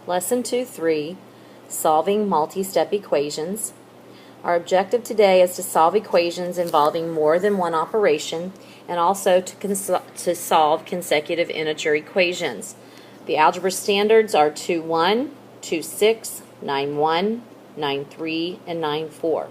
Lesson 2-3, Solving Multi-Step Equations. Our objective today is to solve equations involving more than one operation and also to solve consecutive integer equations. The algebra standards are 2-1, 2-6, 9-1, 9-3, and 9-4.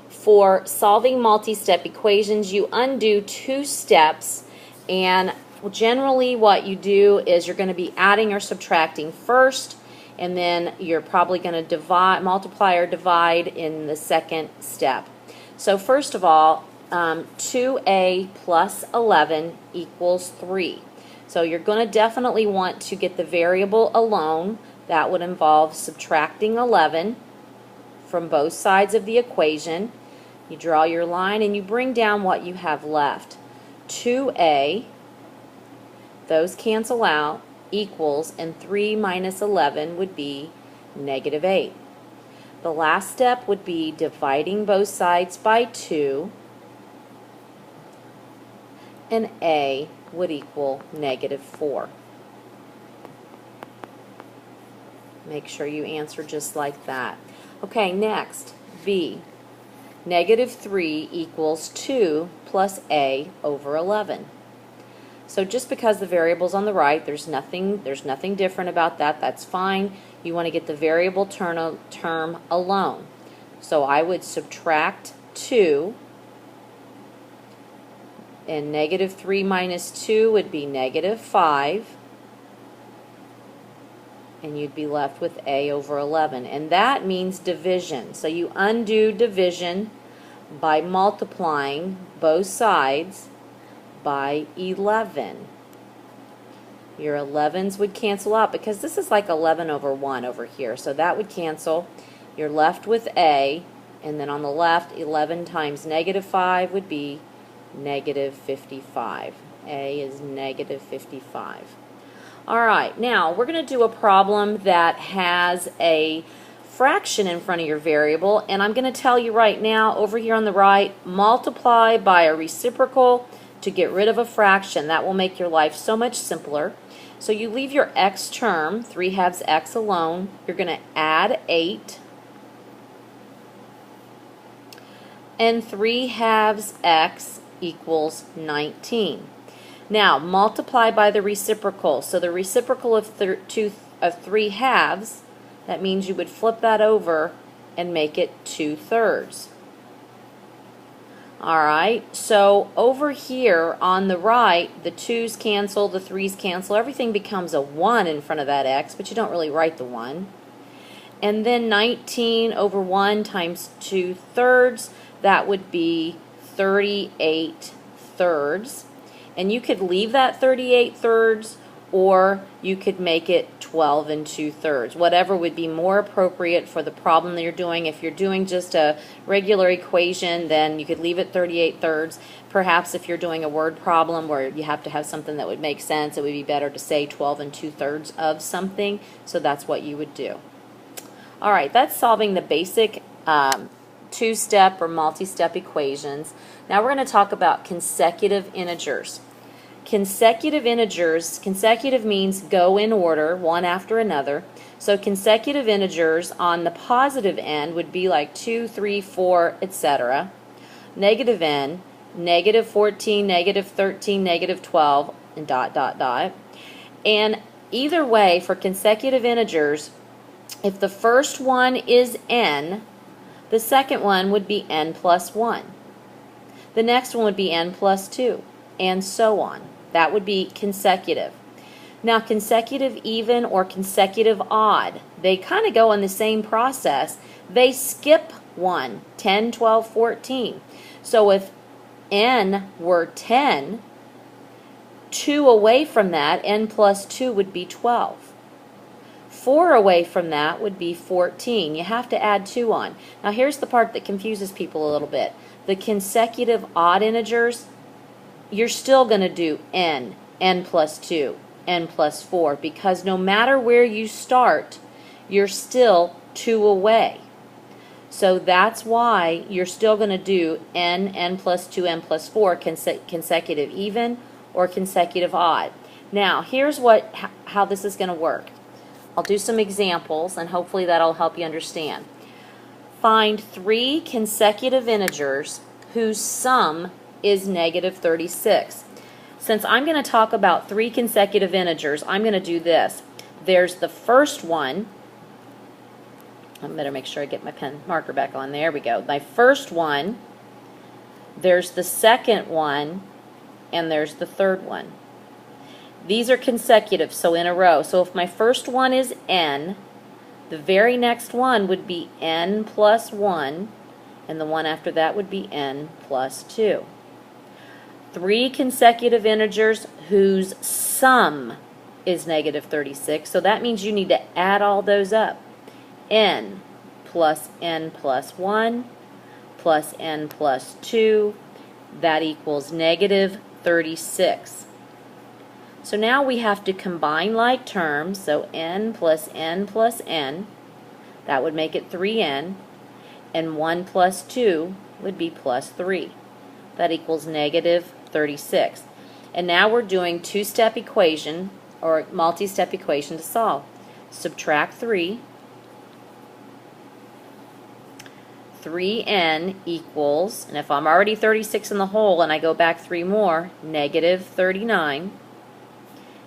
For solving multi-step equations, you undo two steps, and generally what you do is you're going to be adding or subtracting first, and then you're probably going to multiply or divide in the second step. So first of all, 2a plus 11 equals 3. So you're going to definitely want to get the variable alone. That would involve subtracting 11 from both sides of the equation. You draw your line and you bring down what you have left. 2a, those cancel out, equals, and 3 minus 11 would be negative 8. The last step would be dividing both sides by 2, and a would equal negative 4. Make sure you answer just like that. Okay, next, b. Negative 3 equals 2 plus a over 11. So just because the variable's on the right, there's nothing different about that. That's fine. You want to get the variable term alone. So I would subtract 2, and negative 3 minus 2 would be negative 5, and you'd be left with a over 11. And that means division. So you undo division by multiplying both sides by 11. Your 11s would cancel out because this is like 11 over 1 over here. So that would cancel. You're left with a, and then on the left, 11 times negative 5 would be negative 55. A is negative 55. All right, now we're going to do a problem that has a fraction in front of your variable, and I'm going to tell you right now, over here on the right, multiply by a reciprocal to get rid of a fraction. That will make your life so much simpler. So you leave your x term, 3/2 x alone. You're going to add 8, and 3/2 x equals 19. Now multiply by the reciprocal. So the reciprocal of 3/2, that means you would flip that over and make it 2/3. Alright, so over here on the right, the 2's cancel, the 3's cancel, everything becomes a 1 in front of that x, but you don't really write the 1. And then 19 over 1 times 2/3, that would be 38/3. And you could leave that 38/3, or you could make it 12 2/3. Whatever would be more appropriate for the problem that you're doing. If you're doing just a regular equation, then you could leave it 38/3. Perhaps if you're doing a word problem where you have to have something that would make sense, it would be better to say 12 2/3 of something. So that's what you would do. All right, that's solving the basic two-step or multi-step equations. Now we're going to talk about consecutive integers. Consecutive integers, consecutive means go in order, one after another. So consecutive integers on the positive end would be like 2, 3, 4, etc. Negative end, negative 14, negative 13, negative 12, and dot, dot, dot. And either way, for consecutive integers, if the first one is n, the second one would be n plus 1. The next one would be n plus 2, and so on. That would be consecutive. Now consecutive even or consecutive odd, they kind of go in the same process. They skip 1, 10, 12, 14. So if n were 10, 2 away from that, n plus 2 would be 12. 4 away from that would be 14. You have to add 2 on. Now here's the part that confuses people a little bit. The consecutive odd integers, you're still going to do n plus 2, n plus 4, because no matter where you start, you're still 2 away. So that's why you're still going to do n plus 2, n plus 4 consecutive even or consecutive odd. Now, here's how this is going to work. I'll do some examples, and hopefully that'll help you understand. Find 3 consecutive integers whose sum is negative 36. Since I'm going to talk about 3 consecutive integers, I'm going to do this. There's the first one. I better make sure I get my pen marker back on. There we go. My first one. There's the second one. And there's the third one. These are consecutive, so in a row. So if my first one is n, the very next one would be n plus 1, and the one after that would be n plus 2. 3 consecutive integers whose sum is negative 36, so that means you need to add all those up. N plus 1 plus n plus 2, that equals negative 36. So now we have to combine like terms, so n plus n plus n, that would make it 3n, and 1 plus 2 would be plus 3. That equals negative 36. And now we're doing two-step equation, or multi-step equation to solve. Subtract 3. 3n equals, and if I'm already 36 in the hole and I go back 3 more, negative 39.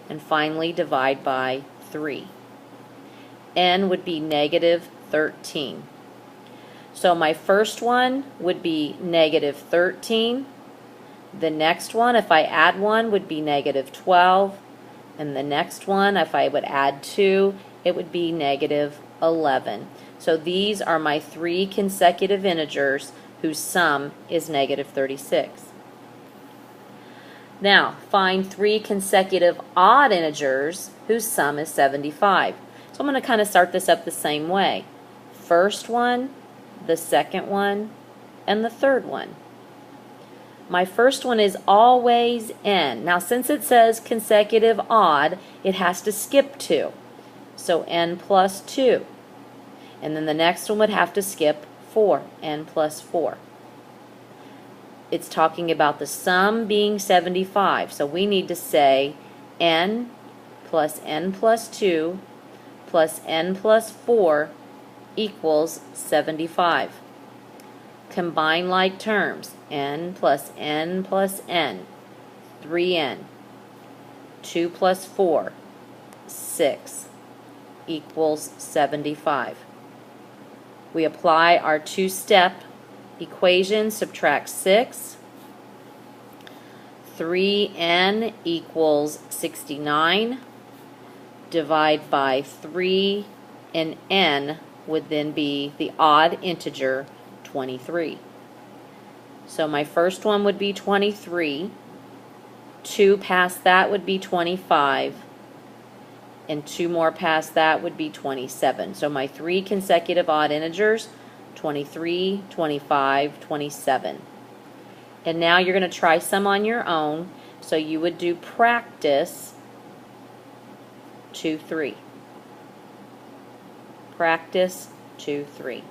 And finally divide by 3. N would be negative 13. So my first one would be negative 13. The next one, if I add 1, would be negative 12. And the next one, if I would add 2, it would be negative 11. So these are my 3 consecutive integers whose sum is negative 36. Now, find 3 consecutive odd integers whose sum is 75. So I'm going to kind of start this up the same way. First one, the second one, and the third one. My first one is always n. Now, since it says consecutive odd, it has to skip 2. So n plus 2. And then the next one would have to skip 4, n plus 4. It's talking about the sum being 75. So we need to say n plus 2 plus n plus 4 equals 75. Combine like terms. N plus n, 3n. 2 plus 4, 6 equals 75. We apply our two-step equation, subtract 6. 3n equals 69. Divide by 3, and n would then be the odd integer 23. So my first one would be 23. 2 past that would be 25. And 2 more past that would be 27. So my 3 consecutive odd integers, 23, 25, 27. And now you're going to try some on your own. So you would do practice 2, 3. Practice 2, 3.